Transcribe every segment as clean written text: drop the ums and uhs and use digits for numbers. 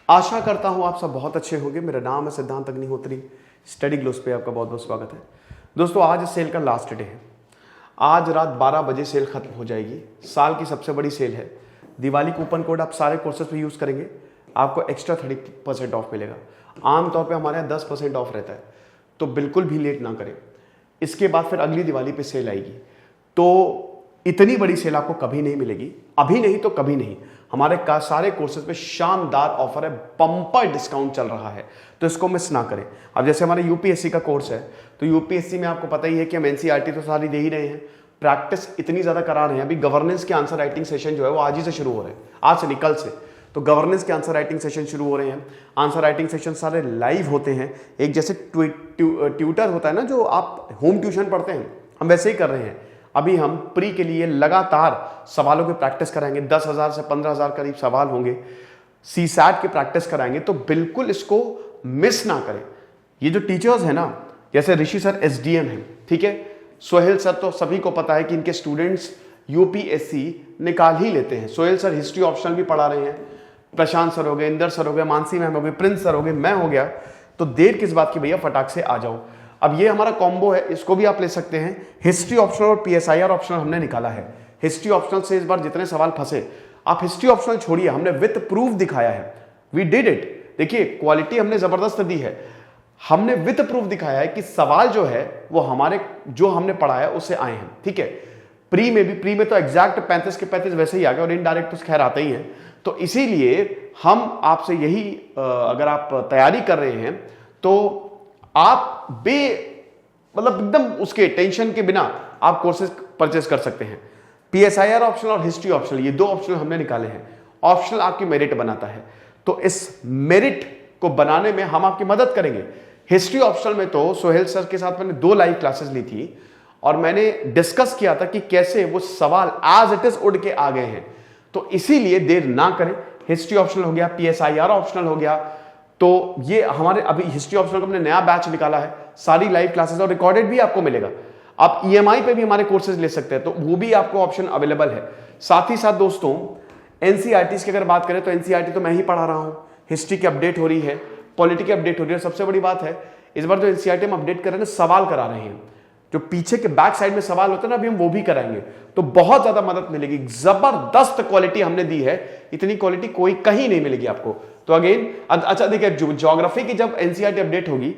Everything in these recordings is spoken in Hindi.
आशा करता हूं आप सब बहुत अच्छे होंगे। मेरा नाम है सिद्धांत अग्निहोत्री। स्टडी ग्लोस पे आपका बहुत बहुत स्वागत है। दोस्तों, आज सेल का लास्ट डे है। आज रात 12 बजे सेल खत्म हो जाएगी। साल की सबसे बड़ी सेल है। दिवाली कूपन कोड आप सारे कोर्सेज पे यूज करेंगे, आपको एक्स्ट्रा 30% ऑफ मिलेगा। आमतौर पे हमारे यहाँ 10% ऑफ रहता है, तो बिल्कुल भी लेट ना करें। इसके बाद फिर अगली दिवाली पे सेल आएगी, तो इतनी बड़ी सेल आपको कभी नहीं मिलेगी। अभी नहीं तो कभी नहीं। हमारे सारे कोर्सेज पे शानदार ऑफर है, बम्पर डिस्काउंट चल रहा है, तो इसको मिस ना करें। अब जैसे हमारे यूपीएससी का कोर्स है, तो यूपीएससी में आपको पता ही है कि हम एनसीईआरटी तो सारी दे ही रहे हैं, प्रैक्टिस इतनी ज्यादा करा रहे हैं। अभी गवर्नेंस के आंसर राइटिंग सेशन जो है वो आज ही से शुरू हो रहे हैं, आज से निकल से। तो गवर्नेंस के आंसर राइटिंग सेशन शुरू हो रहे हैं। आंसर राइटिंग सेशन सारे लाइव होते हैं। एक जैसे ट्यूटर होता है ना, जो आप होम ट्यूशन पढ़ते हैं, हम वैसे ही कर रहे हैं। अभी हम प्री के लिए लगातार सवालों की प्रैक्टिस कराएंगे। 10,000 से 15,000 करीब सवाल होंगे। सीसैट की प्रैक्टिस कराएंगे, तो बिल्कुल इसको मिस ना करें। ये जो टीचर्स हैं ना, जैसे ऋषि सर एसडीएम हैं, ठीक है, सोहेल सर, तो सभी को पता है कि इनके स्टूडेंट्स यूपीएससी निकाल ही लेते हैं। सोहेल सर हिस्ट्री ऑप्शनल भी पढ़ा रहे हैं। प्रशांत सर हो गए, इंदर सर हो गए, मानसी मैम हो गए, प्रिंस सर हो गए, मैं हो गया। तो देर किस बात की भैया, फटाक से आ जाओ। अब ये हमारा कॉम्बो है, इसको भी आप ले सकते हैं। हिस्ट्री ऑप्शनल और पीएसआईआर ऑप्शनल हमने निकाला है। हिस्ट्री ऑप्शनल से इस बार जितने सवाल फंसे, आप हिस्ट्री ऑप्शनल छोड़िए, हमने विथ प्रूफ दिखाया है। We did it. देखिए, क्वालिटी हमने जबरदस्त दी है। हमने विथ प्रूफ दिखाया है कि सवाल जो है वो हमारे जो हमने पढ़ा है उससे आए हैं, ठीक है। प्री में तो एग्जैक्ट 35 के 35 वैसे ही आ गए, और इनडायरेक्ट तो खैर आते ही हैं। तो इसीलिए हम आपसे यही, अगर आप तैयारी कर रहे हैं तो आप मतलब एकदम उसके टेंशन के बिना आप कोर्सेज परचेस कर सकते हैं। पीएसआईआर ऑप्शनल और हिस्ट्री ऑप्शनल, ये दो ऑप्शनल हमने निकाले हैं। ऑप्शनल आपकी मेरिट बनाता है, तो इस मेरिट को बनाने में हम आपकी मदद करेंगे। हिस्ट्री ऑप्शनल में तो सोहेल सर के साथ मैंने 2 लाइव क्लासेस ली थी, और मैंने डिस्कस किया था कि कैसे वो सवाल एज इट इज उड़ के आ गए हैं। तो इसीलिए देर ना करें। हिस्ट्री ऑप्शनल हो गया, पीएसआईआर ऑप्शनल हो गया। तो ये हमारे अभी हिस्ट्री ऑप्शनल का हमने नया बैच निकाला है। सारी लाइव क्लासेस और रिकॉर्डेड भी आपको मिलेगा। आप ईएमआई पे भी हमारे कोर्सेज ले सकते हैं, तो वो भी आपको ऑप्शन अवेलेबल है। साथ ही साथ दोस्तों, एनसीईआरटी की अगर बात करें तो एनसीईआरटी तो मैं ही पढ़ा रहा हूं। हिस्ट्री की अपडेट हो रही है, पॉलिटी की अपडेट हो रही है। सबसे बड़ी बात है, इस बार जो एनसीईआरटी हम अपडेट कर रहे हैं, सवाल करा रहे हैं। जो पीछे के बैक साइड में सवाल होते हैं ना, अभी हम वो भी कराएंगे, तो बहुत ज्यादा मदद मिलेगी। जबरदस्त क्वालिटी हमने दी है, इतनी क्वालिटी कोई कहीं नहीं मिलेगी आपको। तो अगेन, अच्छा देखिए, ज्योग्राफी की जब एनसीईआरटी अपडेट होगी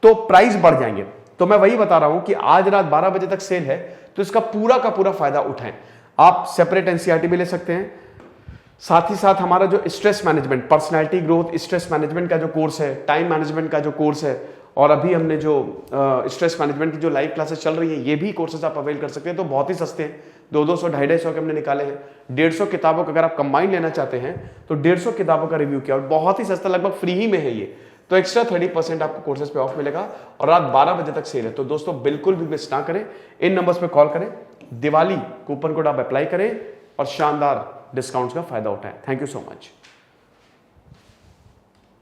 तो प्राइस बढ़ जाएंगे। तो मैं वही बता रहा हूं कि आज रात 12 बजे तक सेल है, तो इसका पूरा का पूरा फायदा उठाएं। आप सेपरेट एनसीईआरटी भी ले सकते हैं। साथ ही साथ हमारा जो stress management, personality growth, stress management का जो कोर्स है, टाइम मैनेजमेंट का जो कोर्स है, और अभी हमने जो स्ट्रेस मैनेजमेंट की जो लाइव क्लासेस चल रही है, ये भी कोर्सेज आप अवेल कर सकते हैं। तो बहुत ही सस्ते हैं, 200, 250 के हमने निकाले हैं। 150 किताबों का अगर आप कंबाइन लेना चाहते हैं तो 150 किताबों का रिव्यू किया, और बहुत ही सस्ता, लगभग फ्री ही में है ये। तो एक्स्ट्रा 30% आपको कोर्सेज पे ऑफ मिलेगा, और रात 12 बजे तक सेल है। तो दोस्तों, बिल्कुल भी मिस ना करें। इन नंबर्स पे कॉल करें, दिवाली कूपन कोड आप अप्लाई करें, और शानदार डिस्काउंट्स का फायदा उठाएं। Thank you so much.